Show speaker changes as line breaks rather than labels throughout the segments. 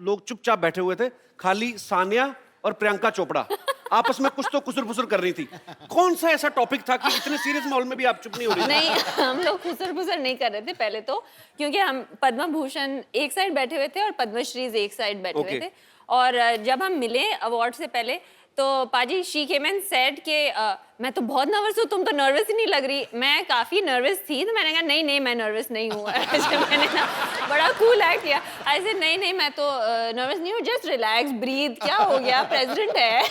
लोग चुपचाप बैठे हुए थे, खाली सानिया और प्रियंका चोपड़ा आपस में कुछ तो कुसुर-फुसुर कर रही थी। कौन सा ऐसा टॉपिक था कि इतने सीरियस माहौल में भी आप चुप नहीं हो रही थी?
नहीं, हम लोग खुसर-फुसर नहीं कर रहे थे पहले तो, क्योंकि हम पद्म भूषण एक साइड बैठे हुए थे और पद्मश्री एक साइड बैठे हुए थे। और जब हम मिले अवार्ड से पहले, तो पाजी शी केम एंड सेड के मैं तो बहुत नर्वस हूँ, तुम तो नर्वस ही नहीं लग रही। मैं काफ़ी नर्वस थी, तो मैंने कहा नहीं नहीं मैं नर्वस नहीं हूँ। ऐसे मैंने ना बड़ा कूल एक्ट किया। ऐसे नहीं नहीं मैं तो नर्वस नहीं हूँ, जस्ट रिलैक्स ब्रीथ, क्या हो गया, प्रेसिडेंट है।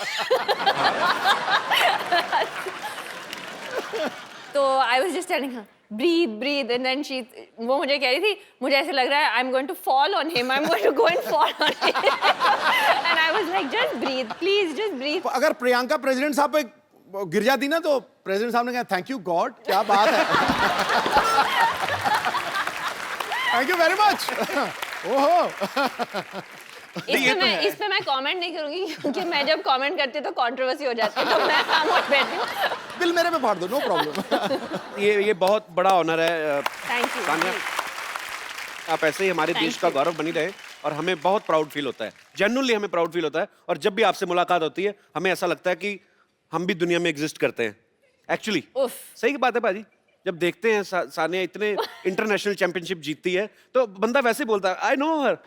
तो I was just telling her breathe breathe and then she, वो मुझे कह रही थी मुझे ऐसे लग रहा है I am going to fall on him, I am going to go and fall on him. And I was like just breathe please, just breathe.
अगर प्रियंका प्रेसिडेंट साहब पे गिर जाती ना तो प्रेसिडेंट साहब ने कहा थैंक यू गॉड, क्या बात है। Thank you very much. ओहो।
इस पे मैं कमेंट नहीं करूंगी, क्योंकि मैं जब कमेंट करती हूँ तो कंट्रोवर्सी हो जाती है, तो मैं खामोश बैठी हूँ।
बिल मेरे पे फाड़ दो, नो प्रॉब्लम।
ये बहुत बड़ा ऑनर है
थैंक यू।
सानिया, आप ऐसे ही हमारे देश का गौरव बनी रहे और हमें बहुत प्राउड फील होता है, जेन्युइनली हमें प्राउड फील होता है। और जब भी आपसे मुलाकात होती है हमें ऐसा लगता है कि हम भी दुनिया में एग्जिस्ट करते हैं एक्चुअली। सही की बात है भाजी, जब देखते हैं सानिया इतने इंटरनेशनल चैंपियनशिप जीतती है तो बंदा वैसे बोलता है I know her,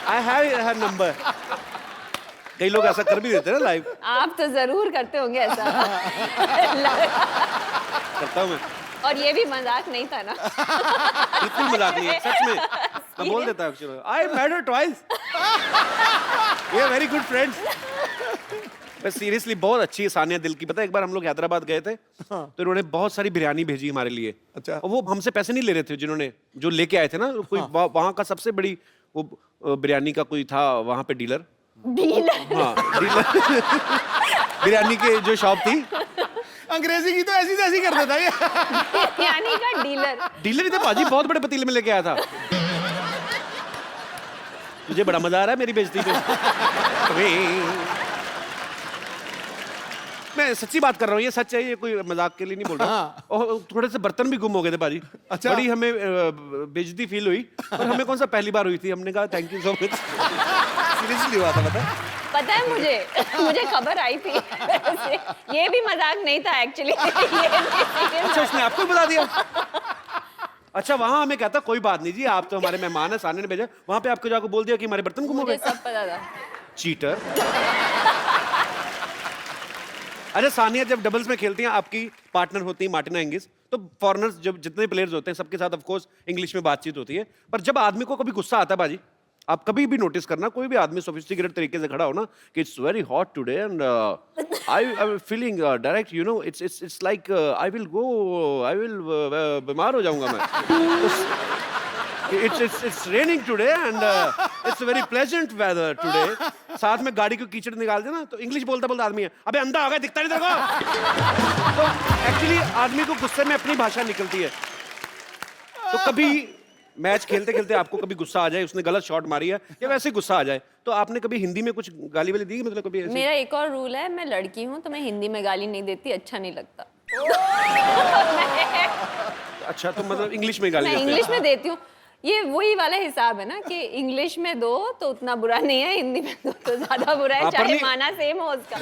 I have her number. कई लोग ऐसा कर भी देते हैं ना लाइव।
आप तो जरूर करते होंगे ऐसा।
करता हूँ मैं,
और ये भी मजाक नहीं था ना?
बिल्कुल मजाक नहीं है, सच में मैं बोल देता हूँ। I met her twice, we are very good friends. Seriously बहुत अच्छी है सानिया दिल की। पता है एक बार हम लोग हैदराबाद गए थे, तो इन्होंने बहुत सारी बिरयानी भेजी हमारे लिए।
अच्छा।
और वो हमसे पैसे नहीं ले रहे थे, जिन्होंने जो लेके आए थे ना, कोई वहाँ का सबसे बड़ी वो बिरयानी का कोई था वहाँ पे डीलर। हाँ डीलर। बिरयानी के जो शॉप थी।
अंग्रेजी की तो ऐसी तैसी कर देता है।
बिरयानी का डीलर
ही था पाजी, बहुत बड़े पतीले में लेके आया था। मुझे बड़ा मजा आ रहा है मेरी बेइज्जती पे। मैं सच्ची बात कर रहा हूँ, ये सच है, ये कोई मजाक के लिए नहीं बोल रहा। और थोड़े से बर्तन भी गुम हो गए थे बाजी।
अच्छा।
बड़ी हमें बेइज्जती फील हुई, और हमें कौन सा पहली बार हुई थी। हमने कहा thank you so much. Seriously हुआ था। पता
है मुझे खबर आई थी। ये भी मजाक नहीं था एक्चुअली।
अच्छा उसने आपको बता दिया? अच्छा वहाँ हमें कहता कोई बात नहीं जी, आप तो हमारे मेहमान है, सानिया ने भेजा। वहाँ पे आपको जाकर बोल दिया कि हमारे बर्तन गुम हो गए।
सब पता था।
चीटर। अच्छा सानिया जब डबल्स में खेलती हैं, आपकी पार्टनर होती है मार्टिना हिंगिस, तो फॉरेनर्स जब जितने प्लेयर्स होते हैं सबके साथ ऑफ कोर्स इंग्लिश में बातचीत होती है। पर जब आदमी को कभी गुस्सा आता है बाजी, आप कभी भी नोटिस करना, कोई भी आदमी सोफिस्टिकेटेड तरीके से खड़ा हो ना कि it's very hot today and I am feeling direct you know it's like I will बीमार हो जाऊंगा मैं। It's raining today and it's very pleasant weather today. साथ में गाड़ी को कीचड़ निकाल देना तो इंग्लिश बोलता बोलता आदमी है, अबे अंधा आ गया, दिखता नहीं तेरे को। तो एक्चुअली आदमी को गुस्से में अपनी भाषा निकलती है। तो कभी मैच खेलते खेलते आपको कभी गुस्सा आ जाए, उसने गलत शॉट मारी है या वैसे गुस्सा आ जाए, तो आपने कभी हिंदी में कुछ गाली वाली दी? मतलब कभी ऐसे?
मेरा एक और रूल है, मैं लड़की हूँ तो मैं हिंदी में गाली नहीं देती, अच्छा नहीं लगता।
अच्छा तो मतलब इंग्लिश में गाली?
मैं इंग्लिश में देती हूँ। ये वही वाला हिसाब है ना कि इंग्लिश में दो तो उतना बुरा नहीं है, हिंदी में दो तो ज्यादा बुरा है, चाहे माना सेम हो उसका।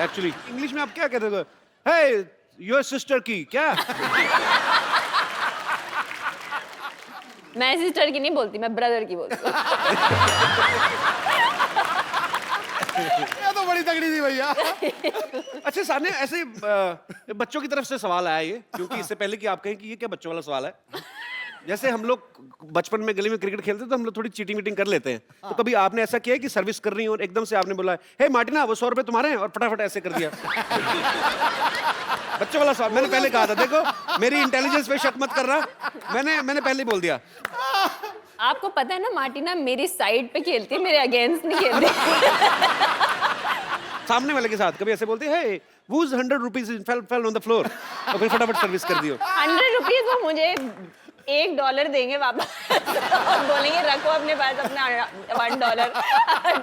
एक्चुअली इंग्लिश में आप क्या कहते हो? हे योर सिस्टर की क्या?
मैं सिस्टर की नहीं बोलती, मैं ब्रदर की बोलती हूँ।
ये तो बड़ी तगड़ी थी भैया।
अच्छा सामने ऐसे बच्चों की तरफ से सवाल आया ये, क्योंकि इससे पहले कि आप कहें कि ये क्या बच्चों वाला सवाल है। जैसे हम लोग बचपन में गली में क्रिकेट खेलते तो हम लोग थोड़ी चीटिंग वीटिंग कर लेते हैं। तो कभी आपने ऐसा किया कि सर्विस कर रही हो और एकदम से आपने बोला हे मार्टिना वो 100 रुपए तुम्हारे हैं, और फटाफट ऐसे कर दिया? बच्चों वाला सवाल मैंने पहले कहा था, देखो मेरी इंटेलिजेंस पे शक मत कर रहा, मैंने पहले बोल दिया।
आपको पता है ना मार्टिना मेरी साइड पे खेलती है, मेरे अगेंस्ट नहीं खेलती।
सामने वाले के साथ कभी ऐसे बोलते हैं हे whose 100 rupees fell on the floor, और फिर फटाफट सर्विस कर दियो।
100 रुपीज वो मुझे $1 देंगे वापस और बोलेंगे रखो अपने पास अपना $1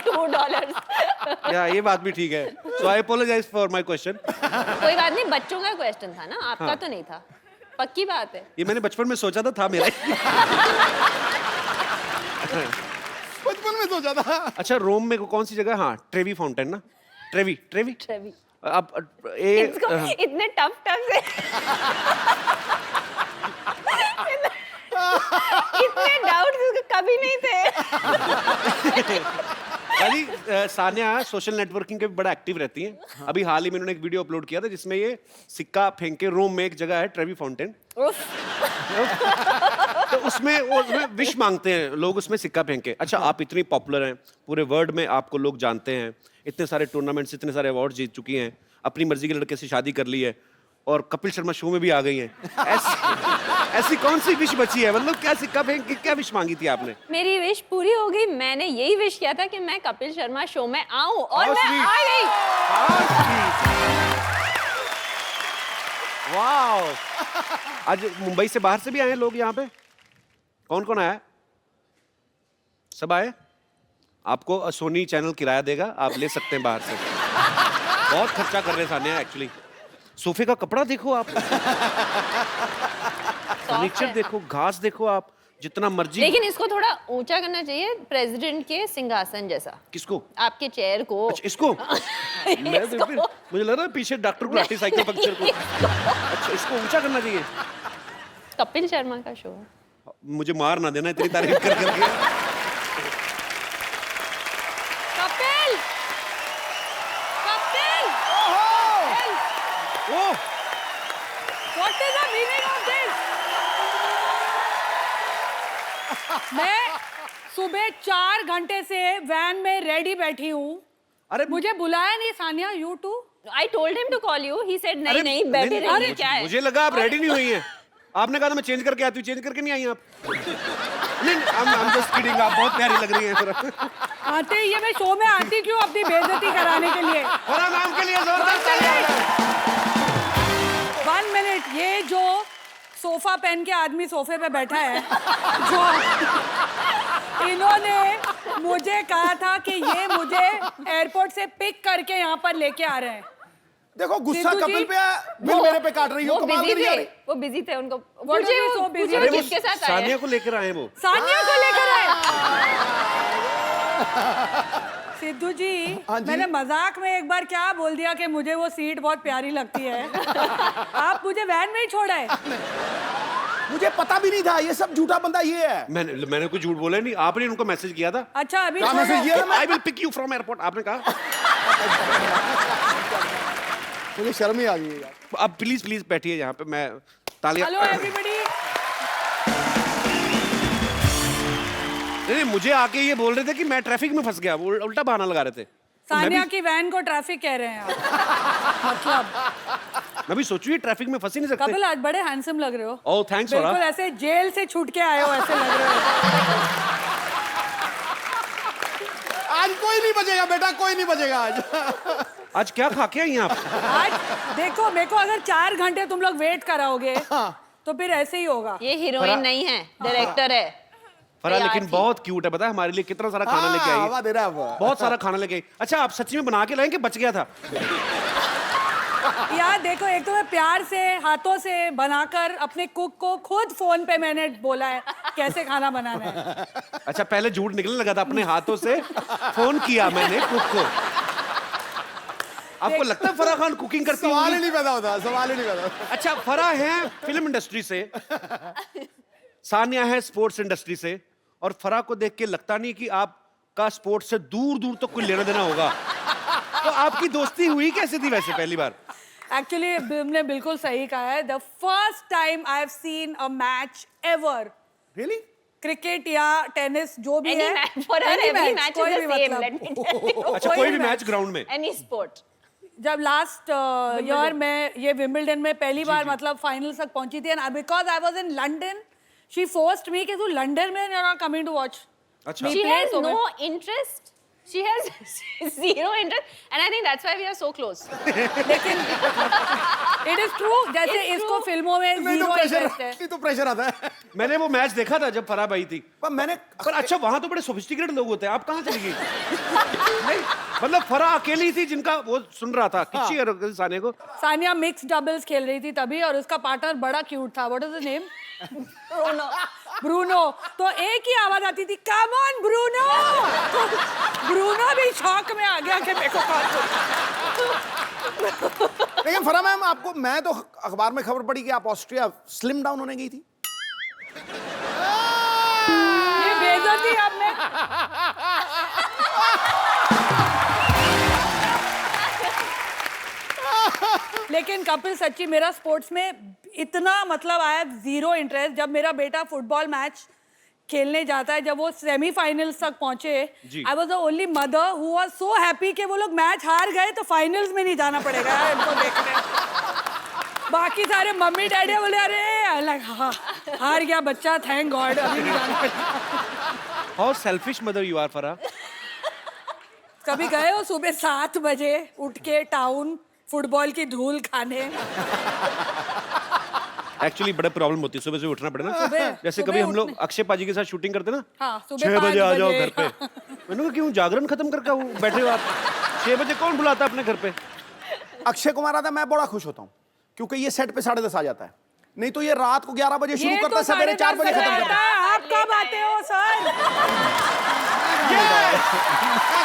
$2।
या ये बात भी ठीक है। So I apologize for my question।
कोई बात नहीं, बच्चों का क्वेश्चन था ना, आपका तो नहीं था, पक्की बात है।
ये मैंने बचपन में सोचा था मेरा।
बचपन में सोचा था।
अच्छा रोम में कौन सी जगह? हाँ ट्रेवी फाउंटेन ना, ट्रेवी ट्रेवी।
ट्रेवी।
अब
इसको इतने टफ से इतने डाउट्स कभी नहीं थे।
अली सानिया सोशल नेटवर्किंग के भी बड़ा एक्टिव रहती हैं। अभी हाल ही में उन्होंने एक वीडियो अपलोड किया था जिसमें ये सिक्का फेंक के, रोम में एक जगह है ट्रेवी फाउंटेन, तो उसमें विश मांगते हैं लोग, उसमें सिक्का फेंक के। अच्छा आप इतनी पॉपुलर हैं, पूरे वर्ल्ड में आपको लोग जानते हैं, इतने सारे टूर्नामेंट्स, इतने सारे अवार्ड जीत चुकी हैं, अपनी मर्जी के लड़के से शादी कर ली है और कपिल शर्मा शो में भी आ गई हैं। ऐसी कौन सी विश बची है? मतलब क्या सिक्का फेंक के क्या विश मांगी थी आपने?
मेरी विश पूरी हो गई। मैंने यही विश किया था कि मैं कपिल शर्मा शो में आऊं और
How
मैं
sweet.
आ गई।
वाह! आज मुंबई से बाहर से भी आए हैं लोग यहाँ पे? कौन कौन आया? सब आए? आपको सोनी चैनल किराया देगा, आप ले सकते हैं बाहर से। बहुत खर्चा कर रहे हैं सानिया एक्चुअली। सोफे का कपड़ा देखो आप, फर्नीचर देखो, घास देखो आप, जितना मर्जी।
लेकिन इसको थोड़ा ऊंचा करना चाहिए, प्रेसिडेंट के सिंहासन जैसा।
किसको?
आपके चेयर को।
अच्छा इसको? मैं तो फिर मुझे लग रहा है पीछे डॉक्टर गुलाटी साइकिल पंक्चर को। अच्छा इसको ऊंचा करना चाहिए।
कपिल शर्मा का शो।
मुझे मार ना देना इतनी तारीफ कर करके।
कपिल! कपिल!
ओह
What is the meaning of this? मैं सुबह 4 घंटे से वैन में रेडी बैठी हूँ।
अरे
मुझे बुलाया नहीं Sania, you too?
I told him to call you. He said नहीं
अरे,
नहीं बैठे
नहीं,
रहिए। क्या है?
मुझे लगा आप रेडी नहीं हुई हैं। आपने कहा था मैं चेंज करके आती हूँ, चेंज करके नहीं आई आप। नहीं I'm just kidding, आप बहुत प्यारी लग रही हैं।
आते ही ये मैं शो में आती क्यों अपनी बेइज्जती कराने के लिए?
और नाम के लिए जोरदार तालियां।
1 मिनट, ये जो सोफा पहन के आदमी सोफे पे बैठा है, जो इन्होंने मुझे कहा था कि ये मुझे एयरपोर्ट से पिक करके यहाँ पर लेके आ रहे हैं।
देखो गुस्सा
सिद्धू
कपिल
जी,
पे है, बिल मेरे पे काट रही हो,
वो
कमाल
बिजी
कर रही
थे।
है।
वो बिजी थे, उनको
What
पूछे
are you
वो
so busy?
पूछे
अरे
वो
वो
किसके साथ आए
सानिया
हैं?
को लेकर आए वो।
सानिया को लेकर आए। सिद्धू जी,
हाँ जी।
मैंने मजाक में एक बार क्या बोल दिया कि मुझे वो सीट बहुत प्यारी लगती है। आप मुझे वैन में ही छोड़ा है।
मुझे पता भी नहीं था, ये सब झूठा बंदा ये है।
मैंने कुछ झूठ बोला नहीं, आपने उनको मैसेज किया था।
अच्छा अभी
क्या
छोड़ो।
मैसेज किया था?
I will pick you from airport, आपने कहा।
मुझे शर्म ही आ गई है यार।
अब प्लीज प्लीज बैठिए यहाँ पे, मैं तालियां।
Hello everybody.
नहीं मुझे आके ये बोल रहे थे कि मैं ट्रैफिक में फंस गया, वो उल्टा बहाना लगा रहे थे। तो
सानिया की वैन को ट्रैफिक कह रहे हैं आप। मतलब
मैं भी सोचू ये ट्रैफिक में फंस ही नहीं सकते।
कपिल आज बड़े हैंडसम लग रहे हो।
ओह थैंक्स
बिल्कुल
फॉर।
ऐसे जेल से छूट के आए हो ऐसे लग रहे हो।
आज कोई नहीं बचेगा बेटा, कोई नहीं बचेगा आज।
आज क्या खा के आई हैं आप?
आज देखो मेरे को अगर 4 घंटे तुम लोग वेट कराओगे तो फिर ऐसे ही होगा।
ये हीरोइन नहीं है, डायरेक्टर है।
फरा
तैयार
लेकिन
थी।
बहुत क्यूट है, पता है हमारे लिए कितना सारा खाना लेके आई
हवा
है।
दे रहा है वो।
बहुत सारा खाना लेके आई। अच्छा आप सच्ची में बना के लाए कि बच गया था?
यार देखो, एक तो मैं प्यार से हाथों से बनाकर अपने कुक को खुद फोन पे मैंने बोला है कैसे खाना बनाना है।
अच्छा पहले झूठ निकलने लगा था, अपने हाथों से फोन किया मैंने कुक को। आपको लगता है फराह खान कुकिंग करती
सवाल ही
होंगी?
नहीं पैदा होता, सवाल ही नहीं पैदा होता।
अच्छा फराह है फिल्म इंडस्ट्री से, सानिया है स्पोर्ट्स इंडस्ट्री से, और फराह को देख के लगता नहीं कि आपका स्पोर्ट्स से दूर दूर तक कोई लेना देना होगा। तो आपकी दोस्ती हुई कैसे थी वैसे पहली बार?
एक्चुअली तुमने बिल्कुल सही कहा है। The first time I have seen a match ever,
Really?
Cricket या टेनिस जो भी
Any
है,
match, for her,
any
every
match,
match
कोई
is
भी
the same,
मतलब।
let me tell you.
अच्छा
कोई
कोई
भी
भी
मैच।
मैच ग्राउंड में?
Any sport.
जब लास्ट ईयर में ये विंबलडन में पहली बार मतलब फाइनल तक पहुंची थी, and because I was in London, she forced me कि तू लंदन में you are coming to watch.
अच्छा
She has no interest. She has zero interest, and I think that's why we are so close.
लेकिन it is true, जैसे इसको फिल्मों में
नहीं तो
जीरो
प्रेशर,
इंटरेस्ट है।
नहीं तो प्रेशर आता है।
मैंने वो मैच देखा था जब फराह आई थी,
पर मैंने
पर अच्छा वहां तो बड़े सोफिस्टिकेटेड लोग होते हैं, आप कहाँ चली गई? नहीं मतलब फराह अकेली थी जिनका वो सुन रहा था किच्ची और सानिया को।
सानिया मिक्स डबल्स खेल रही थी तभी, और उसका पार्टनर बड़ा क्यूट था। What is the name? Bruno. तो एक ही आवाज आती थी, कम ऑन ब्रूनो। ब्रूनो भी शॉक में आ गया कि मेरे को कॉल।
लेकिन फराह मैम, आपको मैं तो अखबार में खबर पड़ी कि आप ऑस्ट्रिया स्लिम डाउन होने गई थी।
ये बेइज्जती आपने। लेकिन कपिल सच्ची मेरा स्पोर्ट्स में इतना मतलब आई हैव जीरो इंटरेस्ट। जब मेरा बेटा फुटबॉल मैच खेलने जाता है, जब वो सेमीफाइनल्स तक पहुंचे, I was the only mother who was so happy कि वो लोग मैच हार गए तो फाइनल्स में नहीं जाना पड़ेगा यार इनको देखने। बाकी सारे मम्मी डैडी बोले अरे अलग, हाँ हार गया बच्चा, थैंक गॉड, अभी नहीं जाना पड़ेगा।
How selfish mother you are Farah.
कभी गए हो सुबह 7 बजे उठ के टाउन फुटबॉल की धूल खाने?
एक्चुअली बड़ा प्रॉब्लम होती है सुबह से उठना पड़े ना। जैसे
सुबह
कभी हम लोग
उठने-
अक्षय पाजी के साथ शूटिंग करते ना,
हाँ, सुबह
6 बजे
5
आ जाओ
बजे।
घर पे। मैंने कहा क्यों, जागरण खत्म करके बैठे हो आप? 6 बजे कौन बुलाता है अपने घर पे?
अक्षय कुमार आता है, मैं बड़ा खुश होता हूँ क्योंकि ये सेट पे 10:30 आ जाता है। नहीं तो ये रात को 11 बजे शुरू
ये
करता है,
तो
सवेरे 4 बजे
10:30
खत्म करता है।
आप कब आते हो सर?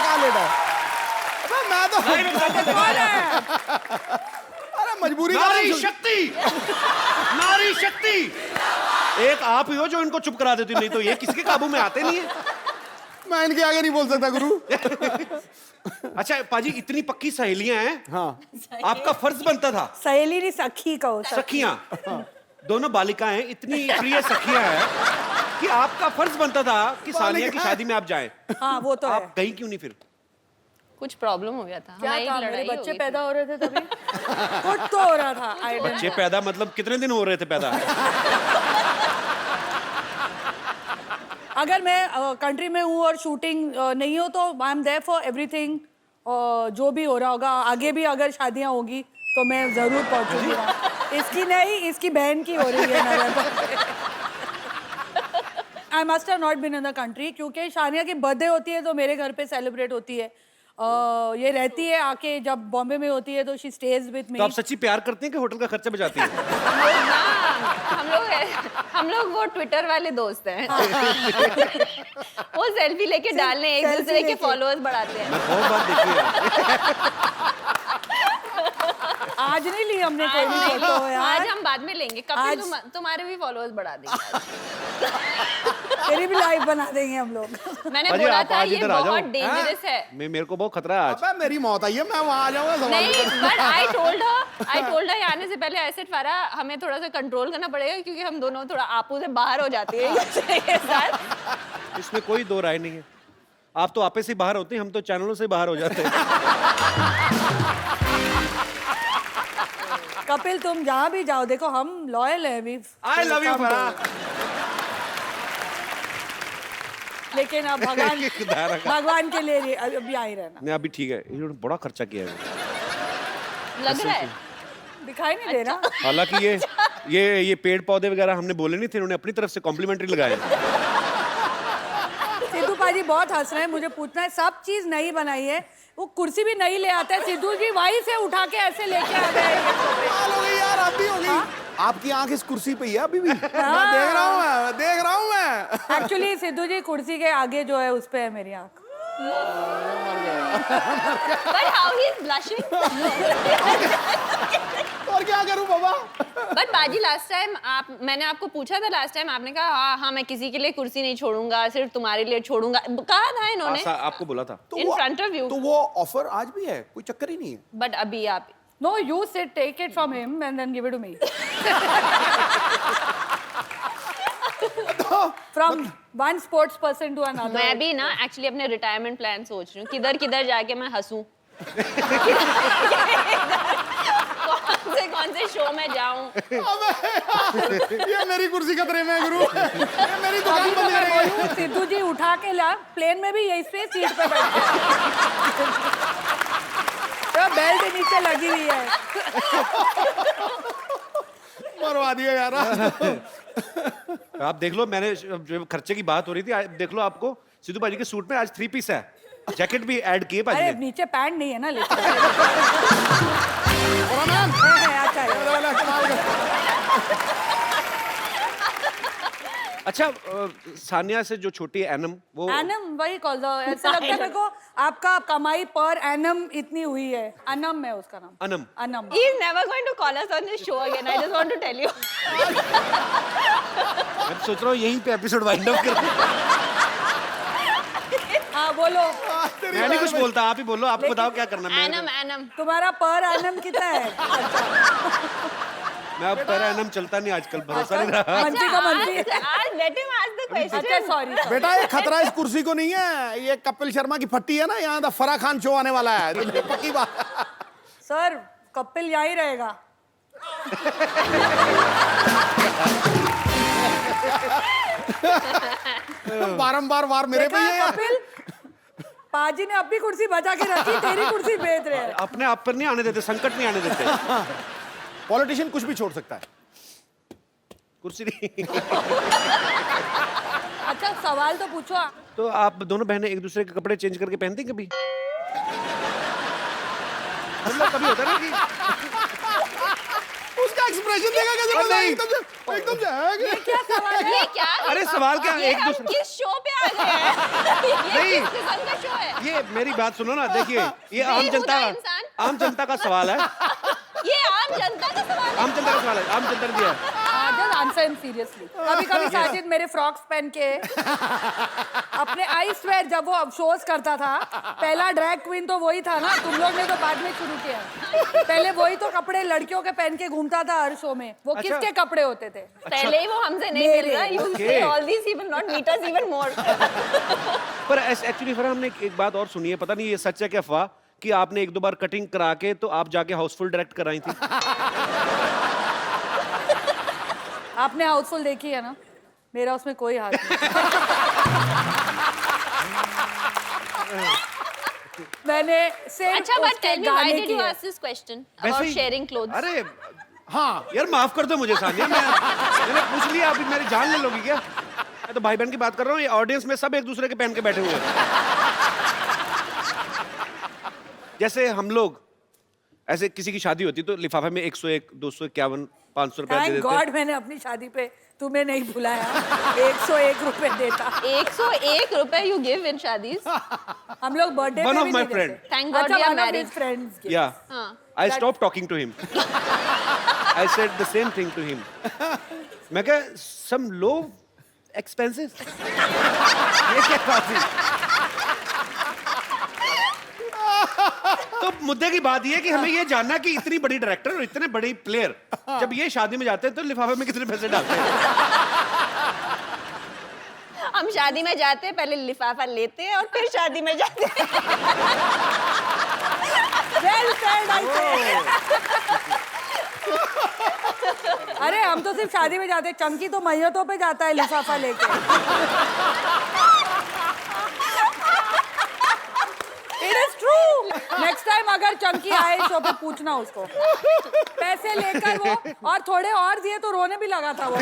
क्या लेटा है? अबे मैं तो
कौन है?
अरे मजबूरी का
नारी
नाम सुन-
शक्ति, नारी शक्ति। एक आप ही हो जो इनको चुप करा देती, नहीं तो ये किसके काबू में आते नहीं है।
मैं इनके आगे नहीं बोल सकता गुरु।
अच्छा पाजी, इतनी पक्की सहेलियां हैं,
हाँ,
आपका फर्ज बनता था,
सहेली नहीं सखी कहो सर।
सखियां, दोनों बालिकाएं इतनी प्रिय सखियां हैं कि आपका फर्ज बनता था कि सानिया की शादी में आप जाएं।
हाँ वो तो है।
आप गई क्यों नहीं फिर?
कुछ प्रॉब्लम हो गया था,
क्या
हमारी एक
था, मेरे
लड़ाई हो
बच्चे
गई
पैदा हो रहे थे तभी। कुछ तो हो रहा था। I don't
बच्चे
know।
पैदा मतलब कितने दिन हो रहे थे पैदा?
अगर मैं कंट्री में हूँ और शूटिंग नहीं हो तो I am there for everything. जो भी हो रहा होगा आगे भी, अगर शादियाँ होगी तो मैं जरूर पहुंचूंगी वहाँ। इसकी नहीं, इसकी बहन की हो रही है। I must have not been in the country क्योंकि शानिया की बर्थडे होती है तो मेरे घर पे सेलिब्रेट होती है। ये रहती है आके, जब बॉम्बे में होती है तो शी स्टेज विद मी।
तो आप सच्ची प्यार करते हैं कि होटल का खर्चा बचाती हैं?
हम लोग वो ट्विटर वाले दोस्त हैं। वो सेल्फी लेके डालने, एक
selfie
दूसरे के
लेके।
फॉलोअर्स बढ़ाते हैं।
मैं बहुत बार देखी है।
आज नहीं ली हमने कोई भी
आज
फोटो
नहीं,
यार।
आज हम बाद में लेंगे। कपिल
आज-
तुम्हारे भी फॉलोअर्स बढ़ा देंगे।
तेरी भी लाइव बना देंगे हम लोग।
मैंने
पाजी,
बोला
आप
था
आज
ये
इधर आ जाओ।
बहुत डेंजरस है।
मेरे को बहुत खतरा है आज।
अबे मेरी मौत आई है, मैं वहां आ जाऊंगा सवाल
नहीं,
करने।
बट आई टोल्ड हर आने से पहले ऐसे फरा हमें थोड़ा सा कंट्रोल करना पड़ेगा क्योंकि हम दोनों थोड़ा आपू से बाहर हो जाते हैं एक दूसरे के साथ।
इसमें कोई दो राय नहीं है। आप तो आपे से बाहर होते हैं, हम तो चैनलों से बाहर हो जाते हैं।
कपिल तुम जहाँ भी जाओ, देखो हम लॉयल है अभी।
I love you Farah.
लेकिन अब भगवान के लिए अभी आ ही रहना।
नहीं अभी ठीक है, इन्होंने बड़ा खर्चा किया है।
लग रहा है
दिखाई नहीं दे रहा।
हालांकि ये पेड़ पौधे वगैरह हमने बोले नहीं थे, इन्होंने अपनी तरफ से कॉम्प्लीमेंट्री लगाए।
सिद्धू पाजी बहुत हंस रहे हैं। मुझे पूछना है, सब चीज नई बनाई है, वो कुर्सी भी नई ले आता है। सिद्धू जी वहीं से उठा के ऐसे लेके आ गए।
कमाल हो गई यार, आप भी हो गई। आपकी आंख इस कुर्सी पे ही है अभी भी। मैं देख रहा हूँ मैं।
एक्चुअली सिद्धू जी कुर्सी के आगे जो है उस पे है मेरी आंख।
but how he is blushing।
और क्या करूं बाबा?
बट बाजी लास्ट टाइम मैंने आपको पूछा था, लास्ट टाइम आपने कहा हाँ मैं किसी के लिए कुर्सी नहीं छोड़ूंगा, सिर्फ तुम्हारे लिए छोड़ूंगा, कहा था इन्होंने
आपको बोला था।
in front of you।
तो वो ऑफर आज भी है, कोई चक्कर ही नहीं है।
बट अभी आप
No, you sit, take it from him and then give it to me. From one sports person to another.
मैं भी ना एक्चुअली अपने रिटायरमेंट प्लान सोच रही हूँ, किधर किधर जाके मैं हंसूं। कौन से शो में जाऊं।
ये मेरी कुर्सी खतरे में है गुरु। ये मेरी दुकान
अभी तो
बंद
मैं
करेंगे।
बोलूं, सिद्धू जी उठा के ला, प्लेन में भी यही पे सीट पे बैठते हैं। तो बेल्ट नीचे लगी हुई है।
मरवा दिया यार।
आप देख लो, मैंने जो खर्चे की बात हो रही थी, देख लो आपको सिद्धू भाजी के सूट में आज 3 पीस है, जैकेट भी ऐड किए भाजी
अरे
ने।
नीचे पैंट नहीं है ना, लेकिन
कैमरामैन,
अच्छा है।
कमाल कर।
अच्छा, सानिया से जो छोटी है एनम, वो
एनम वही कॉल दो, ऐसा लगता है मेरे को आपका कमाई पर एनम इतनी हुई है। अनम है उसका नाम।
Anam.
Anam.
He is never going to call us on this show again. I just want to tell you.
मैं तो सोच रहा हूँ यहीं पे एपिसोड वाइंड अप कर।
हाँ बोलो,
मैं नहीं कुछ बोलता, आप ही बोलो, आपको बताओ क्या करना है।
Anam.
तुम्हारा पर एनम कितना है?
मैं अब पर एनम चलता नहीं आजकल, भरोसा नहीं रहा।
मंत्री का मंत्री।
Ask, let him ask the question.
अच्छा सॉरी।
बेटा ये खतरा इस कुर्सी को नहीं है, ये कपिल शर्मा की फट्टी है ना, यहाँ द फराह खान शो आने वाला है, पक्की बात।
सर कपिल यहीं रहेगा।
बारंबार वार मेरे पे ही
देखा
है यार।
कपिल, पाजी ने अपनी कुर्सी बचा के रखी, तेरी कुर्सी बेच रहे हैं।
अपने आप पर नहीं आने देते, संकट नहीं आने देते।
पॉलिटिशियन कुछ भी छोड़ सकता है।
कुर्सी नहीं।
अच्छा सवाल तो पूछो।
तो आप दोनों बहनें एक दूसरे के कपड़े चेंज करके पहनती हैं कभी? मतलब कभी होता है ना कि
उसका एक्सप्रेशन देखा कैसे
और
बंदा
नहीं।
एकदम से
ये क्या सवाल है?
ये क्या?
अरे सवाल क्या,
ये
एक
हम
दूसरे
किस शो पे आ गए हैं? ये
नहीं।
किस किस्म का शो है?
ये मेरी बात सुनो ना, देखिए ये आम
बेहुदा
जनता
इंसान।
आम जनता का सवाल है।
ये आम जनता का सवाल है।
आम जनता का सवाल है, आम जनता ने दिया है।
Just answer him seriously. कभी कभी साजिद मेरे फ्रॉक्स पहन के अपने, आई स्वेयर, जब वो अब शोज करता था, पहला ड्रैग क्वीन तो वही था ना, तुम लोग ने तो बाद में शुरू किया। पहले वही तो कपड़े लड़कियों के पहन के घूमता था हर शो में। वो
अच्छा।
किसके कपड़े होते थे?
पहले ही वो हमसे नहीं
मेरे।
मिल रहा। You
Okay.
say all these, he will not meet us even more.
पर एक्चुअली फिर हमने एक बात और सुनी है, पता नहीं ये सच है क्या अफवाह, कि आपने 1-2 बार कटिंग करा के तो आप जाके हाउसफुल डायरेक्ट कराई थी।
आपने हाउसफुल देखी है ना? मेरा उसमें कोई हाथ नहीं। मैंने सिर्फ
अच्छा, but
उसके
tell me, why
गाने
did you
किए।
ask this question
वैसे
about
ही-
sharing clothes?
अरे
हाँ
यार माफ कर दो मुझे सानिया, मैंने पूछ लिया, अभी मेरी जान ले लोगी क्या? मैं तो भाई बहन की बात कर रहा हूँ, ये ऑडियंस में सब एक दूसरे के पहन के बैठे हुए हैं। जैसे हम लोग ऐसे किसी की शादी होती तो लिफाफे में 101, 251, 500 रुपया दे
थैंक
देते।
गॉड मैंने अपनी शादी पे तुम्हें नहीं बुलाया। 101 रुपए देता।
101 रुपए you give in शादीज?
हम लोग बर्थडे
One
पे
of
भी
my
नहीं
friend.
देते।
Thank God
अच्छा,
we are
one of
married.
his friends gave.
Yeah.
हाँ.
I stopped talking to him. I said the same thing to him. मैं कहा some low expenses. ये क्या बात है? तो मुद्दे की बात ये है कि हमें ये जानना कि इतनी बड़ी डायरेक्टर और इतने बड़े प्लेयर जब ये शादी में जाते हैं तो लिफाफे में कितने पैसे डालते हैं?
हम शादी में जाते हैं, पहले लिफाफा लेते हैं और फिर शादी में जाते हैं।
Well said, I say. अरे हम तो सिर्फ शादी में जाते हैं, चंकी तो मैयतों पे जाता है लिफाफा लेके। It is true. Next time अगर चंकी आए शो पे पूछना उसको। पैसे लेकर वो, और थोड़े और दिए तो रोने भी लगा था वो।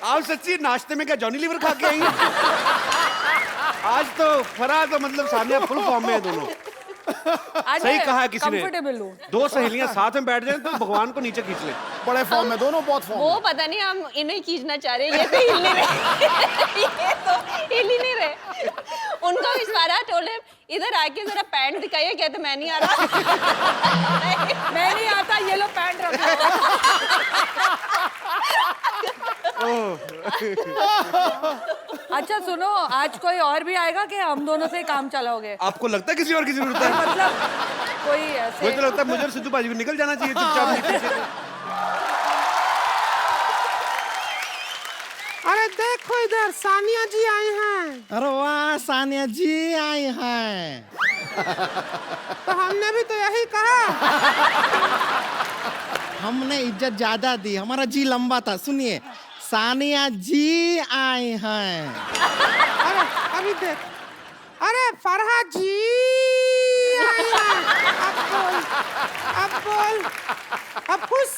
आप सच्ची नाश्ते में क्या जॉनी लीवर खा के आई हैं? आज तो फराह तो मतलब सानिया फुल फॉर्म में है दोनों।
आज
सही
मैं
कहा है किसी ने।
comfortable हूँ।
2 सहेलियां साथ में बैठ जाए तो भगवान को नीचे खींच ले।
बड़े फॉर्म में, दोनों बहुत फॉर्म
वो
में।
पता नहीं, हम इन्हें खींचना चाह रहे हैं, ये तो हिल नहीं रहे। ये तो हिल ही नहीं रहे। उनको इशारा टोले इधर आके जरा पैंट दिखाइए, कहते मैं नहीं आ रहा।
मैं नहीं आता, ये लो पैंट रख लो। अच्छा सुनो, आज कोई और भी आएगा कि हम दोनों से ही काम चलाओगे?
आपको लगता है किसी और की जरूरत है?
मतलब कोई
मुझे
ऐसे
तो लगता है मुझे और सिद्धू भाजी को निकल जाना चाहिए चुपचाप नीचे से।
अरे देखो इधर सानिया जी आई हैं।
अरे वाह, सानिया जी आई हैं।
तो हमने भी तो यही कहा।
हमने इज्जत ज्यादा दी, हमारा जी लंबा था। सुनिए, सानिया जी आई हैं।
अरे अभी देख, अरे फरहाद जी आई हैं। अब बोल, अब खुश।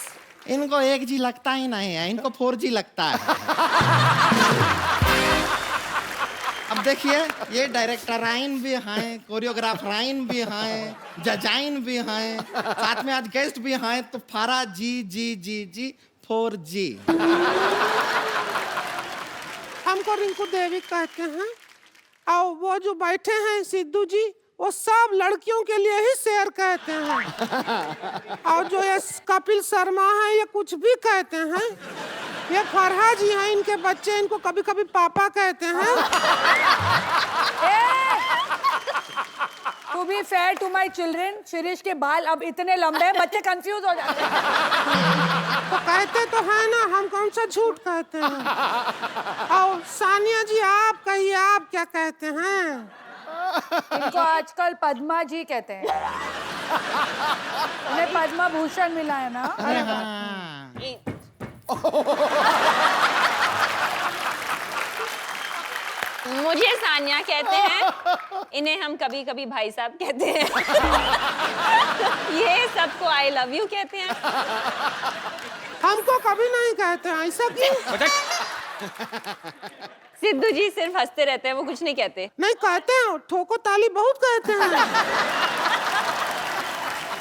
इनको 1G लगता ही नहीं है, इनको 4G लगता है। अब देखिए, ये डायरेक्टराइन भी हैं, कोरियोग्राफराइन भी हैं, जजाइन भी हैं, साथ में आज गेस्ट भी हैं, तो फारा जी 4G।
हमको रिंकू देवी कहते हैं, और वो जो बैठे हैं सिद्धू जी, वो सब लड़कियों के लिए ही शेर कहते हैं। और जो ये कपिल शर्मा है, ये कुछ भी कहते हैं। ये फरहा जी हैं, इनके बच्चे इनको कभी कभी पापा कहते हैं।
To be fair to my children, Shirish के बाल अब इतने लंबे हैं, बच्चे कंफ्यूज हो जाते हैं।
तो कहते तो है ना, हम कौन सा झूठ कहते हैं। और सानिया जी आप कहिए, आप क्या कहते हैं?
इनको आजकल पद्मा जी कहते हैं। उन्हें पद्मा भूषण मिला है ना।
अरे हाँ।
मुझे सानिया कहते हैं, इन्हें हम कभी कभी भाई साहब कहते हैं। ये सबको आई लव यू कहते हैं।
हमको कभी नहीं कहते हैं, ऐसा क्यों?
सिद्धू जी सिर्फ हंसते रहते हैं, वो कुछ नहीं कहते।
नहीं कहते हैं, ठोको ताली बहुत कहते हैं।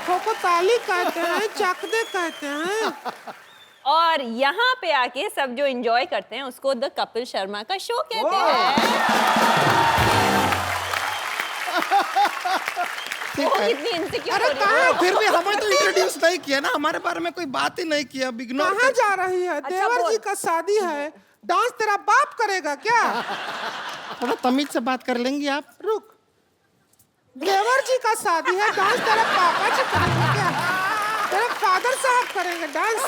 ठोको ताली कहते हैं, चकदे कहते हैं।
और यहाँ पे आके सब जो एंजॉय करते हैं उसको द कपिल शर्मा का शो कहते हैं।
ठीक
वो
है।
कितनी इनसिक्योर
अरे
हो रही है।
कहाँ
फिर भी हमें तो इंट्रोड्यूस नहीं किया ना, हमारे बारे में कोई बात ही नहीं किया। इग्नोर
कहाँ जा रही है? देवर
बोल।
जी का शादी है, डांस तेरा बाप करेगा क्या?
थोड़ा तमीज से बात कर लेंगी आप?
रुक, देवर जी का शादी है, डांस तेरा पापा जी करेंगे क्या? तेरे फादर साहब करेंगे डांस।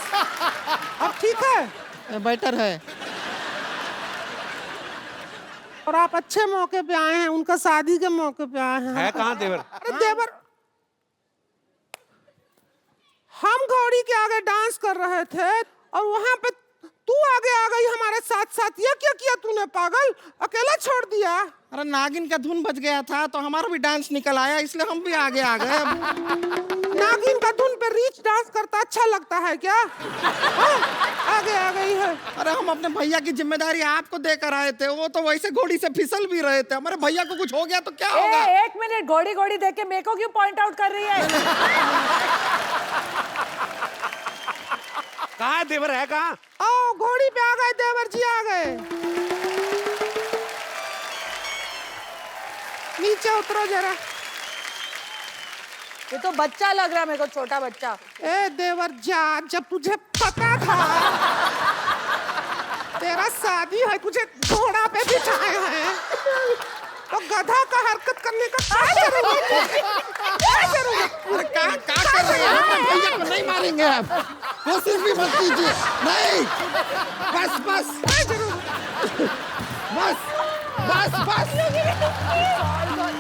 अब ठीक है?
बेटर है।
और आप अच्छे मौके पे आए हैं, उनका शादी के मौके पे आए हैं।
है कहाँ देवर?
अरे देवर, हम घोड़ी के आगे डांस कर रहे थे और वहां पे तू आगे आ गई हमारे साथ साथ। ये क्या किया तूने पागल? अकेला छोड़ दिया?
अरे नागिन का धुन बज गया था तो हमारा भी डांस निकल आया, इसलिए हम भी आगे आ गए।
नागिन का धुन पे रीच डांस करता अच्छा लगता है क्या? हाँ, आगे आ गई है।
अरे हम अपने भैया की जिम्मेदारी आपको देकर आए थे, वो तो वैसे घोड़ी से फिसल भी रहे थे। हमारे भैया को कुछ हो गया तो क्या होगा?
एक मिनट, घोड़ी घोड़ी देख के मेरे को क्यों पॉइंट आउट कर रही है?
कहाँ है देवर? है कहाँ?
आओ, घोड़ी पे आ गए, देवर जी आ गए। नीचे उतरो जरा।
ये तो बच्चा लग रहा है मेरे को, छोटा बच्चा।
ए देवर जा, जब तुझे पता था तेरा शादी है, तुझे घोड़ा पे बिठाए हैं, तो गधा का हरकत करने का क्या जरूरत? क्या जरूरत?
अरे क्या कर रहे हैं? हमारे भैया को नहीं मारेंगे आप, कोशिश भी मत कीजिए। नहीं, बस बस बस बस बस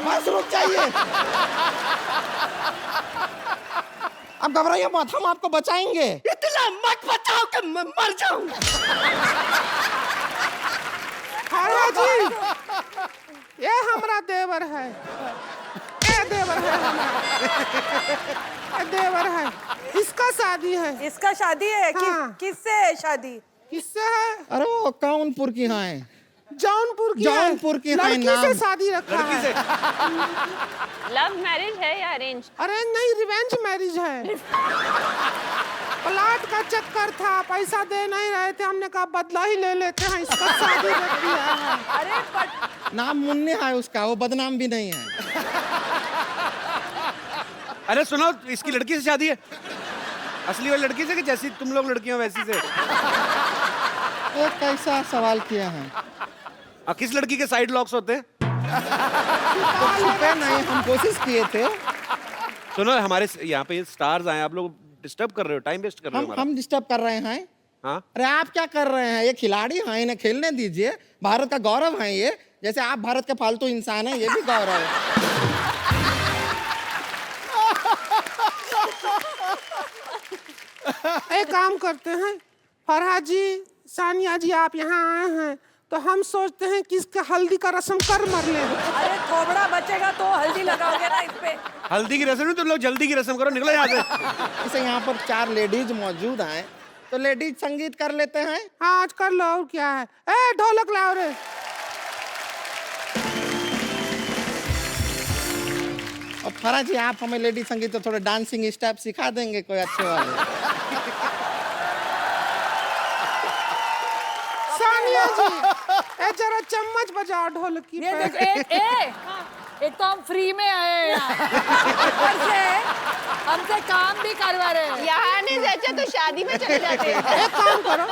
बस रुक जाइए। अब घबराइए मत, हम आपको बचाएंगे। इतना मत बचाओ कि मैं मर जाऊं।
हाँ जी, ये हमारा देवर है। ये देवर है हमारा। ये देवर है, इसका शादी है।
इसका शादी है?
हाँ।
किससे है शादी?
किससे है?
अरे वो कानपुर की हैं।
जौनपुर की
जौनपुर की है
लड़की
नाम।
से शादी रखा
लड़की
है।
से?
लव मैरिज है या अरेंज?
अरे नहीं, रिवेंज मैरिज है। प्लाट का चक्कर था, पैसा दे नहीं रहे थे, हमने कहा बदला ही ले लेते हैं, इसका शादी रख दिया है।
अरे
नाम मुन्ने है उसका, वो बदनाम भी नहीं है।
अरे सुनो, इसकी लड़की से शादी है? असली वाली लड़की से कि जैसी तुम लोग लड़कियां वैसी से?
ये कैसा सवाल किया है?
किस लड़की के साइड लॉक्स होते हैं?
तो छुपे नहीं, हम कोशिश किए थे।
सुनो, हमारे यहाँ पे स्टार्स आए, आप लोग डिस्टर्ब कर रहे हो, टाइम वेस्ट कर रहे हो हमारा।
हम डिस्टर्ब कर रहे हैं।
हाँ?
अरे आप क्या कर रहे हैं? ये खिलाड़ी हैं, इन्हें खेलने दीजिए। भारत का गौरव है ये, जैसे आप भारत के फालतू इंसान हैं, ये भी गौरव है।
एक काम करते हैं, फरहा जी सानिया जी आप यहाँ आए हैं तो हम सोचते हैं कि इसके हल्दी का रस्म कर मर ले।
अरे थोबड़ा बचेगा तो हल्दी लगाओगे ना इस पे।
हल्दी की रस्म नहीं, तुम लोग जल्दी की रस्म करो, निकलो यहाँ से।
जैसे यहाँ पर 4 लेडीज मौजूद हैं तो लेडीज संगीत कर लेते हैं।
हाँ आज कर लो, और क्या है। ए ढोलक लाओ रे।
और फराज जी आप हमें लेडी संगीत तो थोड़े डांसिंग स्टेप सिखा देंगे कोई अच्छे वाले।
सानिया जी ए जरा चम्मच बजाओ ढोलक की
ये
पे।
देख एक तो हम फ्री में आए हैं यहाँ। ऊपर से हमसे काम भी करवा रहे हैं।
यहाँ नहीं से अच्छा तो शादी में चले जाते हैं।
एक काम करो,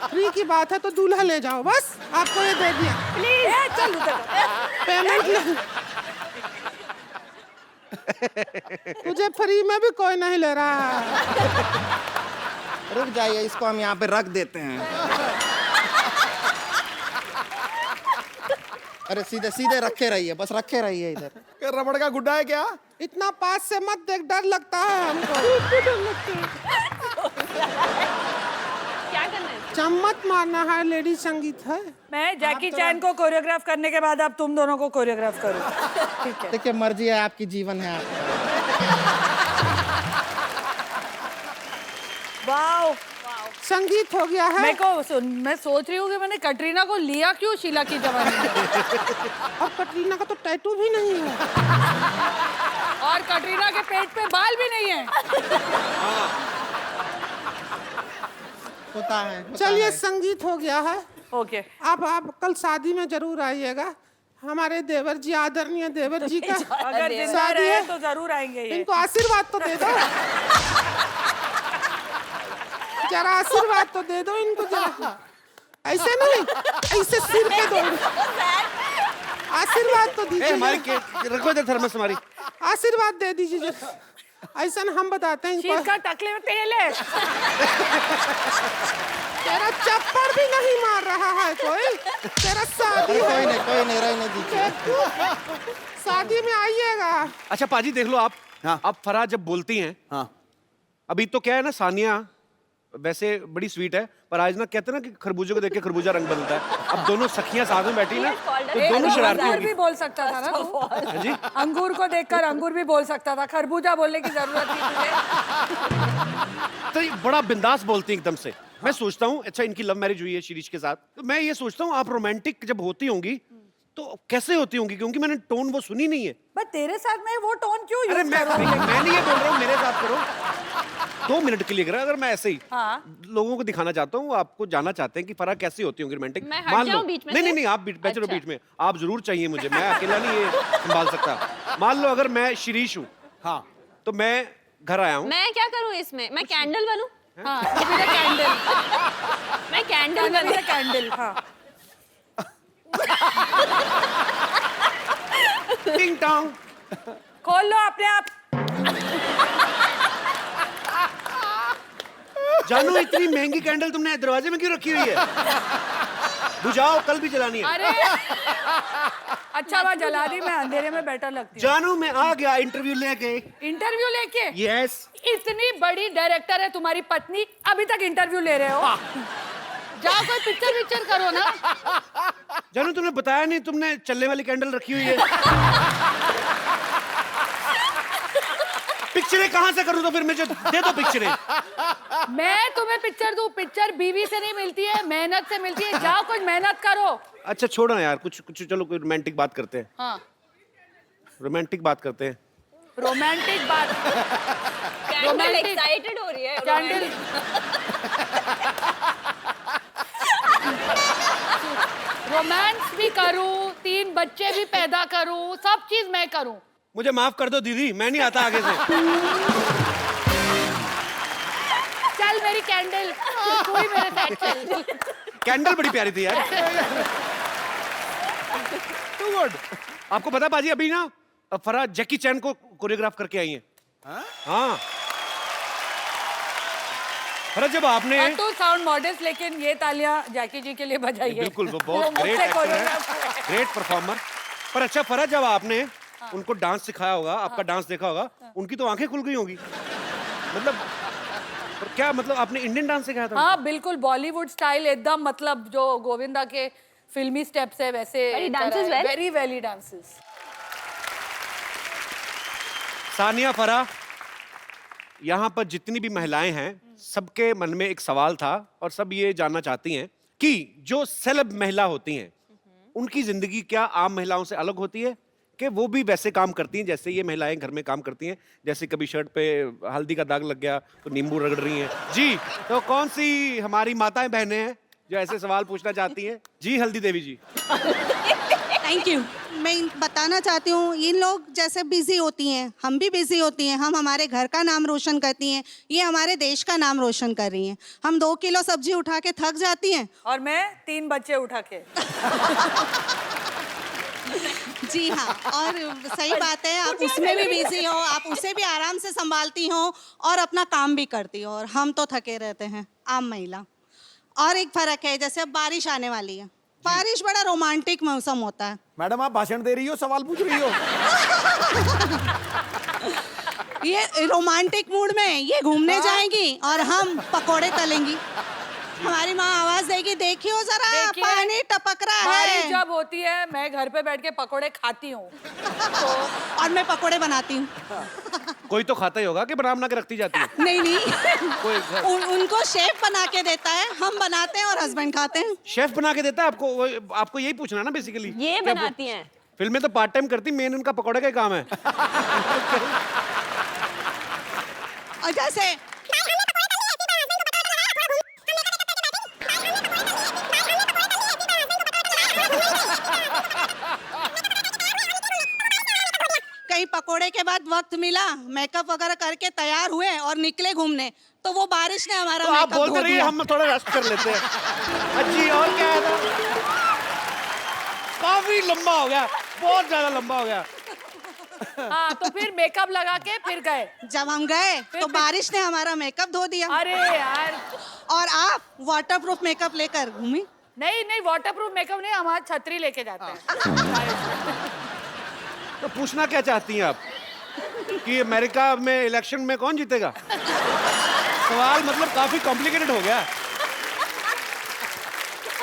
फ्री की बात है तो दूल्हा ले जाओ, बस आपको ये दे दिया।
प्लीज चल उधर।
पेमेंट ले। तुझे फ्री में भी कोई नहीं ले रहा है।
रुक जाइए, इसको हम यहाँ पे रख देते हैं। अरे सीधे सीधे रखे रहिए, बस रखे रहिए इधर।
क्या रबड़ का गुड्डा है क्या?
इतना पास से मत देख, डर लगता है हमको।
क्या करना है?
चम्मच मारना है, लेडी संगीत है।
मैं जैकी चैन को कोरियोग्राफ करने के बाद अब तुम दोनों को कोरियोग्राफ करूँ। ठीक है।
देखिए मर्जी है आपकी, जीवन है आपका।
वाओ
संगीत हो गया है।
मैं सोच रही हूँ कि मैंने कटरीना को लिया क्यों शीला की जवानी में।
और कटरीना का तो टैटू भी नहीं है।
और कटरीना के पेट पे बाल भी नहीं है।
होता है।
चलिए संगीत हो गया है।
ओके
अब आप कल शादी में जरूर आइएगा। हमारे देवर जी, आदरणीय देवर जी का
अगर जिंदा
शादी
रहे
है,
तो जरूर आएंगे ये।
इनको आशीर्वाद तो दे दो। जरा आशीर्वाद तो दे दो इनको जरा। ऐसे नहीं, ऐसे सिर पे दो। आशीर्वाद तो
ए,
दीजिए।
हमारी रखो इधर थर्मस हमारी।
आशीर्वाद दे दीजिए जरा। ऐसा हम बताते हैं इनको।
शीत का टकले में तेल है।
तेरा चप्पड़ भी नहीं मार रहा है कोई। तेरा शादी
कोई
है।
नहीं, कोई नहीं, रहने दीजिए।
शादी में आइएगा।
अच्छा पाजी देख लो आप।
हाँ।
अब फराज जब बोलती हैं,
हाँ
अभी तो क्या है ना, सानिया वैसे बड़ी स्वीट है, पर आज ना कहते हैं ना कि खरबूजे को देख के खरबूजा रंग बदलता है। अब दोनों सखियां साथ में बैठी ना, तो दोनों शरारती
अंगूर
होगी।
भी बोल सकता था ना तू।
हाँ जी।
अंगूर को देखकर अंगूर भी बोल सकता था। खरबूजा बोलने की जरूरत थी तुझे।
तो ये बड़ा बिंदास बोलती है एकदम से। मैं सोचता हूँ अच्छा इनकी लव मैरिज हुई है शिरीष के साथ, तो मैं ये सोचता हूँ आप रोमांटिक जब होती होंगी तो कैसे होती होंगी, क्योंकि मैंने टोन वो सुनी नहीं है।
बट तेरे साथ में वो टोन क्यों
अरे
यूज
मैं
करूं?
नहीं ये बोल रहा हूँ, मेरे साथ करो 2 मिनट के लिए करा। अगर मैं ऐसे ही
हाँ।
लोगों को दिखाना चाहता हूँ, आपको जानना चाहते हैं कि फराज कैसी होती होंगी रोमांटिक।
मैं हट जाऊं बीच में
नहीं
से?
नहीं नहीं, आप बैठे रहो
अच्छा।
बीच में। आप जरूर चाहिए मुझे, मैं अकेला नहीं ये संभाल सकता। मान लो अगर मैं शिरीष हूँ,
हाँ
तो मैं घर आया हूँ।
मैं क्या करूँ इसमें? मैं कैंडल बनूं?
हाँ, कैंडल
मैं कैंडल बनूं?
कैंडल। हाँ
टिंग टोंग।
खोल लो अपने आप।
जानू इतनी महंगी कैंडल तुमने दरवाजे में क्यों रखी हुई है? बुझाओ, कल भी जलानी है।
अरे अच्छा बात जला दी, मैं अंधेरे में बेटर लगती हूँ।
जानू मैं आ गया इंटरव्यू लेके।
इंटरव्यू लेके?
यस।
इतनी बड़ी डायरेक्टर है तुम्हारी पत्नी, अभी तक इंटरव्यू ले रहे हो? जाओ कोई पिक्चर करो ना।
जानू तुमने बताया नहीं, तुमने चलने वाली कैंडल रखी हुई है। पिक्चरें कहाँ से करूँ तो फिर मुझे दे दो पिक्चरें।
मैं तुम्हें पिक्चर दूं? पिक्चर बीवी से नहीं मिलती है, मेहनत से मिलती है। जाओ कुछ मेहनत करो।
अच्छा छोड़ो यार, कुछ कुछ चलो कोई रोमांटिक बात करते हैं।
हाँ
रोमांटिक बात करते हैं।
रोमांटिक बात।
Candle
Romantic.
एक्साइटेड हो रही है।
कैंडल। रोमांस भी करूं, 3 बच्चे भी पैदा करूं, सब चीज मैं करूं।
मुझे माफ कर दो दीदी, मैं नहीं आता आगे से।
चल मेरी कैंडल, तू ही मेरे साथ चल।
कैंडल बड़ी प्यारी थी यार। Too good. आपको पता बाजी अभी ना फराज जैकी चैन को कोरियोग्राफ करके आई हैं। हाँ फराज जब आपने
और तू साउंड मॉडेस्ट, लेकिन ये तालियां जैकी जी के लिए बजाइए।
बिल्कुल वो बहुत ग्रेट एक्टर है, ग्रेट परफॉर्मर। पर अच्छा फराज जब आपने उनको डांस सिखाया होगा, आपका डांस देखा होगा, उनकी तो आंखें खुल गई होगी। मतलब और क्या मतलब आपने इंडियन डांस सिखाया था?
हाँ बिल्कुल बॉलीवुड स्टाइल एकदम, मतलब जो गोविंदा के फिल्मी स्टेप्स है वैसे
But he dances well?
Very well dances.
Sania Farah, यहाँ पर जितनी भी महिलाएं हैं सबके मन में एक सवाल था और सब ये जानना चाहती हैं कि जो सेलेब महिला होती हैं उनकी जिंदगी क्या आम महिलाओं से अलग होती है, कि वो भी वैसे काम करती हैं जैसे ये महिलाएं घर में काम करती हैं, जैसे कभी शर्ट पे हल्दी का दाग लग गया तो नींबू रगड़ रही हैं। जी, तो कौन सी हमारी माताएं बहनें हैं जो ऐसे सवाल पूछना चाहती हैं? जी हल्दी देवी जी।
Thank you. मैं बताना चाहती हूँ, इन लोग जैसे बिजी होती हैं, हम भी बिजी होती हैं। हम हमारे घर का नाम रोशन करती हैं, ये हमारे देश का नाम रोशन कर रही हैं। हम 2 किलो सब्जी उठा के थक जाती हैं।
और मैं 3 बच्चे उठा के।
जी हाँ, और सही बात है, आप उसमें भी बिजी हो, आप उसे भी आराम से संभालती हो और अपना काम भी करती हो, और हम तो थके रहते हैं आम महिला। और एक फर्क है, जैसे अब बारिश आने वाली है, बारिश बड़ा रोमांटिक मौसम होता है।
मैडम आप भाषण दे रही हो, सवाल पूछ रही हो?
ये रोमांटिक मूड में ये घूमने जाएंगी और हम पकोड़े तलेंगी। हमारी माँ आवाज देगी, देखियो जरा
देखिए,
पानी टपक रहा
बारिश
है।
जब होती है मैं घर पे बैठ के पकोड़े खाती हूँ।
और मैं पकोड़े बनाती हूँ।
कोई तो खाता ही होगा कि बना के रखती जाती है?
नहीं नहीं,
कोई
उनको शेफ बना के देता है, हम बनाते हैं और हस्बैंड खाते हैं।
शेफ बना के देता है आपको? आपको यही पूछना है ना बेसिकली?
ये बनाती हैं।
फिल्म में तो पार्ट टाइम करती, मेन उनका पकौड़े का ही काम है।
और जैसे कहीं पकोड़े के बाद वक्त मिला, मेकअप वगैरह करके तैयार हुए और निकले घूमने, तो वो बारिश ने हमारा
तो आप
मेकअप
बोलते
धो
रहिए,
दिया।
हम थोड़ा रेस्ट कर लेते हैं। अच्छी, और क्या है ना? काफी लंबा हो गया, बहुत ज्यादा लंबा हो गया।
हाँ तो फिर मेकअप लगा के फिर गए।
जब हम गए तो बारिश ने हमारा मेकअप धो दिया।
अरे यार,
और आप वाटरप्रूफ मेकअप लेकर घूमी।
नहीं नहीं, वाटरप्रूफ मेकअप नहीं, हमारा छतरी लेके जाते हैं।
तो पूछना क्या चाहती हैं आप कि अमेरिका में इलेक्शन में कौन जीतेगा? सवाल मतलब काफी कॉम्प्लिकेटेड हो गया।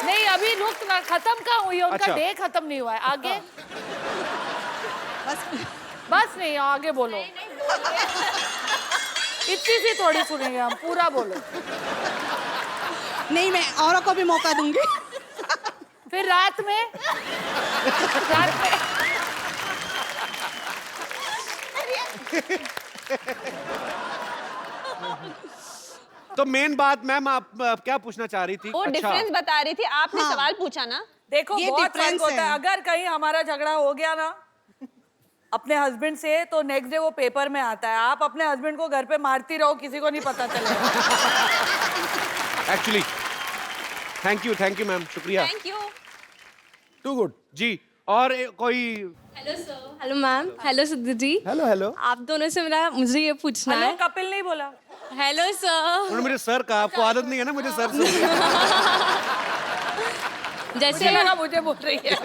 नहीं अभी रुक ना, खत्म कहाँ हुई है उनका?
अच्छा।
डे खत्म नहीं हुआ है, आगे
बस
बस नहीं, आगे बोलो। इतनी सी थोड़ी सुनेंगे हम, पूरा बोलो।
नहीं, मैं औरों को भी मौका दूंगी।
फिर रात में
तो मेन बात मैम, आप क्या पूछना चाह रही थी?
वो डिफरेंस बता रही थी, आपने
हाँ।
सवाल पूछा ना।
देखो
ये
बहुत फर्क
difference
होता है।
है।
अगर कहीं हमारा झगड़ा हो गया ना अपने हस्बैंड से, तो नेक्स्ट डे वो पेपर में आता है। आप अपने हस्बैंड को घर पे मारती रहो, किसी को नहीं पता चलेगा।
एक्चुअली थैंक यू मैम, शुक्रिया।
Thank you.
Too good.
जी, और कोई?
Hello sir. Hello ma'am. Hello Sidhu ji.
Hello hello.
आप दोनों से मुझे ये पूछना
हेलो
है।
कपिल नहीं बोला।
Hello sir.
उन्होंने मुझे सर कहा, आपको आदत नहीं है ना मुझे सर से?
जैसे
लगा मुझे बोल रही है।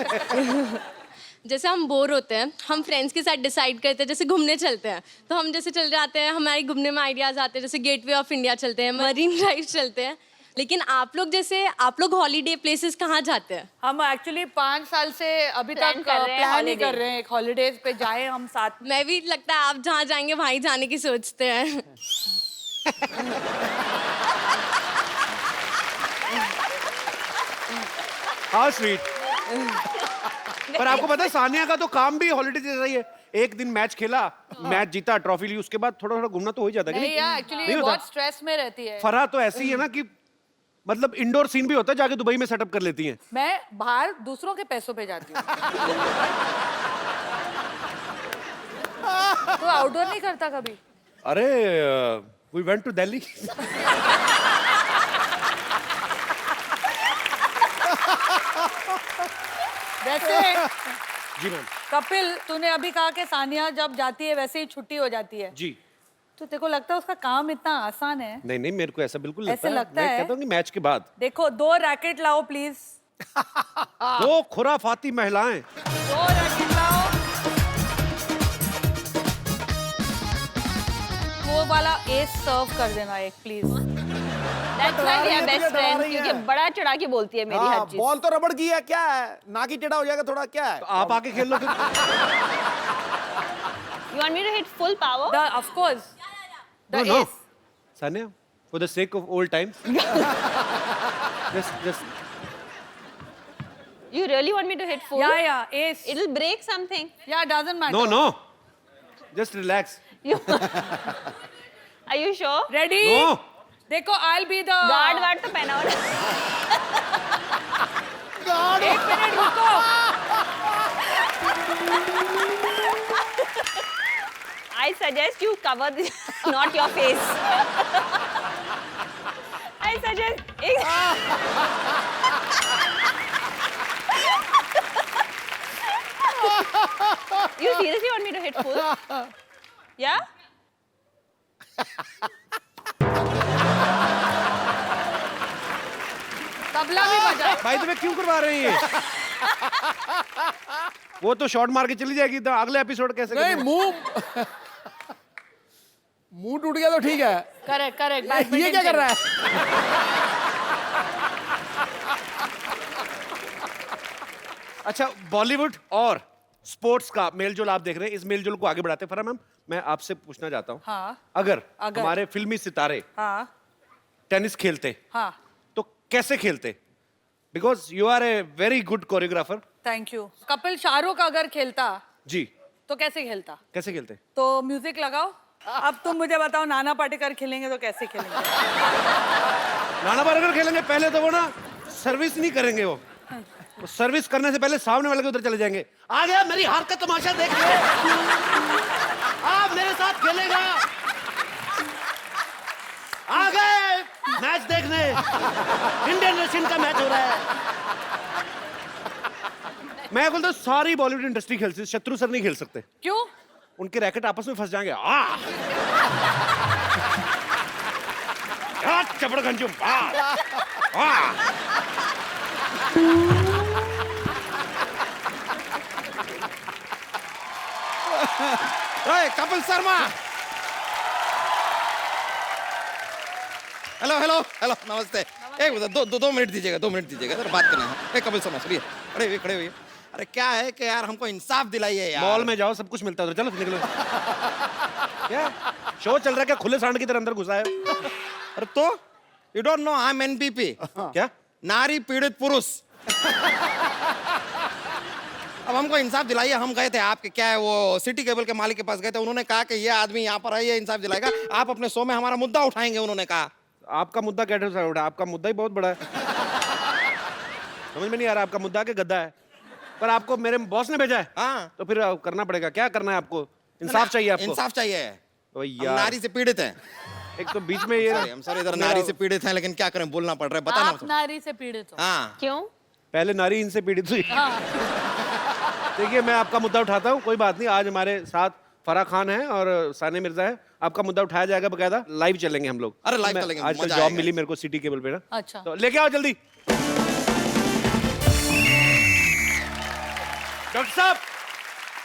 जैसे हम बोर होते हैं, हम फ्रेंड्स के साथ डिसाइड करते हैं, जैसे घूमने चलते हैं, तो हम जैसे चल जाते हैं, हमारे घूमने में आइडियाज आते हैं, जैसे गेटवे ऑफ इंडिया चलते हैं, मरीन ड्राइव चलते हैं। लेकिन आप लोग हॉलीडे प्लेसेस कहाँ जाते हैं?
हम एक्चुअली 5 साल से अभी
Plan
तक
कर रहे हैं
प्लान ही
holiday।
कर रहे हैं, एक हॉलीडेज पे जाए हम साथ में।
मैं भी, लगता है आप जहाँ जाएंगे वहीं जाने की सोचते हैं।
How sweet. पर आपको पता है सानिया का तो काम भी हॉलीडे जैसा ही है। एक दिन मैच खेला, मैच जीता, ट्रॉफी ली, उसके बाद थोड़ा थोड़ा घूमना तो हो ही जाता है कि
नहीं यार, एक्चुअली
नहीं होता?
बहुत स्ट्रेस में रहती है।
फराह तो ऐसी है ना कि मतलब इंडोर सीन भी होता है, जाके दुबई में सेटअप कर लेती हैं।
मैं बाहर दूसरों के पैसों पे जाती हूँ। तो आउटडोर नहीं करता कभी?
अरे वी वेंट टू दिल्ली।
वैसे
जी मैम।
कपिल, तूने अभी कहा कि सानिया जब जाती है वैसे ही छुट्टी हो जाती है,
जी।
तो तेरे को लगता है उसका काम इतना आसान है?
नहीं नहीं, मेरे को ऐसा बिल्कुल
ऐसे लगता
मैं
है?
कहता हूँ कि मैच के बाद
देखो 2 रैकेट लाओ प्लीज।
2 खुराफाती महिलाएं।
2 रैकेट लाओ। वो वाला एस सर्व कर देना एक please.
That's why we are
तुझे
best
डरा
friends,
रही है।
क्योंकि बड़ा चढ़ा के बोलती है मेरी हर चीज।
बॉल तो रबड़ की है, क्या है, ना की टेढ़ा हो जाएगा थोड़ा, क्या है?
तो आप आके खेल लो फिर।
You want me to hit full power?
Of course. The
No, no.
ace.
Sanya, for the sake of old times. just.
You really want me to hit full?
Yeah, ace.
It'll break something.
Yeah, doesn't matter.
No, no. Just relax.
Are you sure?
Ready?
No.
देखो, I'll be the
guard ward तो पहना हो ना।
एक minute रुको।
I suggest you cover not your face. I suggest You seriously want me to hit full? Yeah?
Tabla भी बजाए।
भाई तुम्हें क्यों करवा रहे हैं ये? वो तो शॉट मार के चली जाएगी, तो अगले एपिसोड कैसे
नहीं,
करेंगे?
मुंह टूट गया तो ठीक है।
Correct correct.
ये क्या कर रहा है?
अच्छा, बॉलीवुड और स्पोर्ट्स का मेलजोल आप देख रहे हैं, इस मेलजोल को आगे बढ़ाते हैं। फरा मैम, मैं आपसे पूछना चाहता हूँ,
हाँ।
अगर
अगर।
हमारे फिल्मी सितारे
हाँ
टेनिस खेलते
हाँ।
तो कैसे खेलते? Because you are a very good choreographer.
Thank you. Kapil Shahrukh अगर खेलता
जी,
तो कैसे खेलता?
कैसे खेलते?
तो म्यूजिक लगाओ। अब तुम मुझे बताओ, नाना पाटेकर खेलेंगे तो कैसे खेलेंगे?
नाना पाटेकर खेलेंगे, पहले तो वो ना सर्विस नहीं करेंगे, वो सर्विस करने से पहले सामने वाले के उधर चले जाएंगे। आ गया, मेरी हार का तमाशा देख ले, आप मेरे साथ खेलेगा। आ गए मैच देखने, इंडियन रशियन का मैच हो रहा है। मैं बोलता हूँ सारी बॉलीवुड इंडस्ट्री खेलती है, शत्रु सर नहीं खेल सकते।
क्यों?
उनके रैकेट आपस में फंस जाएंगे। चपड़ गंजू
Kapil Sharma. Hello hello hello, नमस्ते। एक दो मिनट दीजिएगा, 2 मिनट दीजिएगा सर, बात करना है। कपिल शर्मा सुनिए, खड़े हुए। अरे क्या है कि यार हमको इंसाफ दिलाइए यार।
मॉल में जाओ, सब कुछ मिलता है, चलो निकलो। क्या शो चल रहा है क्या? खुले सांड की तरह अंदर घुसा है।
अरे तो you don't know I am NPP.
क्या?
नारी पीड़ित पुरुष। अब हमको इंसाफ दिलाइए। हम गए थे आपके, क्या है वो, सिटी केबल के मालिक के पास गए थे। उन्होंने कहा कि ये आदमी यहाँ पर है, ये इंसाफ दिलाएगा। आप अपने शो में हमारा मुद्दा उठाएंगे, उन्होंने कहा।
आपका मुद्दा कैसे उठा? आपका मुद्दा ही बहुत बड़ा है। समझ में नहीं आ रहा आपका मुद्दा के गद्दा है, पर आपको मेरे बॉस ने भेजा है।
हाँ,
तो फिर करना पड़ेगा। क्या करना है आपको? इंसाफ चाहिए आपको?
इंसाफ चाहिए।
ओ
हम
यार,
नारी से पीड़ित हैं।
एक तो बीच में ये
हम सर इधर नारी से पीड़ित हैं, लेकिन क्या करें, बोलना पड़ रहा है। बताना।
आप नारी से पीड़ित हो?
हाँ,
क्यों?
पहले नारी इनसे पीड़ित हुई। देखिए, मैं आपका मुद्दा उठाता हूँ, कोई बात नहीं। आज हमारे साथ फराह खान है और सानिया मिर्जा है। आपका मुद्दा उठाया जाएगा, बकायदा लाइव चलेंगे हम लोग।
अरे लाइव चलेंगे,
आजकल
मजा
जॉब
आएगा।
मिली मेरे को सिटी केबल पे ना।
अच्छा।
तो लेके आओ जल्दी। डॉक्टर साहब,